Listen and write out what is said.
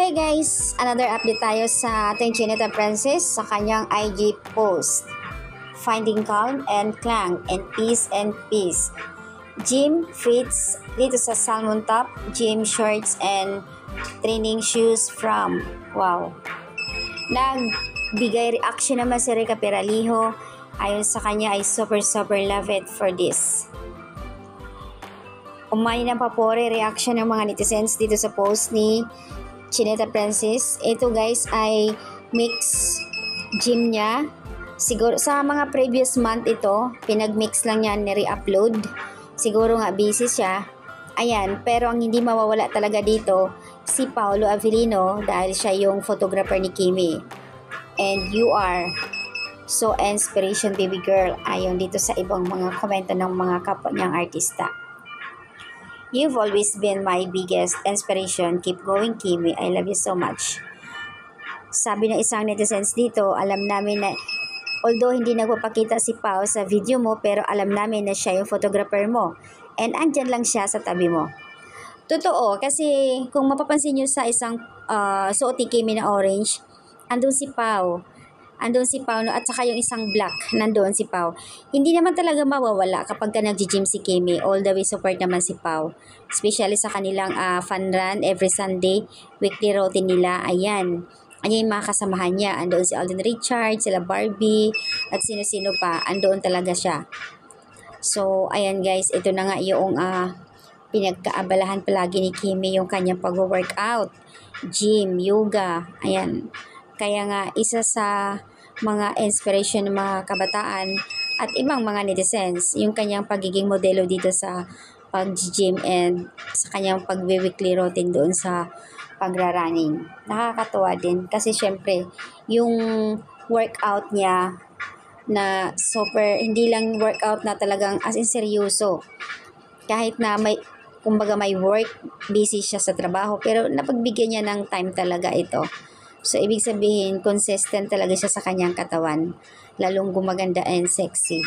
Hey guys! Another update tayo sa ating Chinita Princess sa kanyang IG post. Finding calm and clang and peace. Gym fits dito sa salmon top, gym shorts and training shoes from. Wow! Nagbigay reaction naman si Rica Peralijo. Ayon sa kanya ay super love it for this. Umani ng papore reaction ng mga netizens dito sa post ni Chinita Princess. Ito guys ay mix gym niya. Siguro sa mga previous month ito, pinag-mix lang niya ni-re-upload. Siguro nga busy siya. Ayan, pero ang hindi mawawala talaga dito, si Paolo Avellino dahil siya yung photographer ni Kimi. And you are so inspiration baby girl. Ayon dito sa ibang mga komento ng mga kapwa niyang artista. You've always been my biggest inspiration. Keep going, Kimi. I love you so much. Sabi ng isang netizens dito, alam namin na although hindi nagpapakita si Pao sa video mo, pero alam namin na siya yung photographer mo. And andyan lang siya sa tabi mo. Totoo, kasi kung mapapansin nyo sa isang suot ni Kimi na orange, andun si Pao. Andun si Pao, no? At saka yung isang black, nandoon si Pao. Hindi naman talaga mawawala kapag ka nag-gym si Kimi. All the way support naman si Pao. Especially sa kanilang fun run every Sunday, weekly routine nila. Ayan. Ayan yung mga kasamahan niya. Andoon si Alden Richards, sila Barbie, at sino-sino pa. Andoon talaga siya. So, ayan guys, ito na nga yung pinagkaabalahan palagi ni Kimi, yung kanyang pag-workout, gym, yoga. Ayan. Kaya nga, isa sa mga inspiration ng mga kabataan at ibang mga netizens, yung kanyang pagiging modelo dito sa pag-gym and sa kanyang pag-weekly routine doon sa pagra-running. Nakakatuwa din kasi syempre, yung workout niya na super, hindi lang workout na talagang as in seryoso. Kahit na may, kumbaga may work, busy siya sa trabaho, pero napagbigyan niya ng time talaga ito. So, ibig sabihin, consistent talaga siya sa kanyang katawan. Lalong gumaganda and sexy.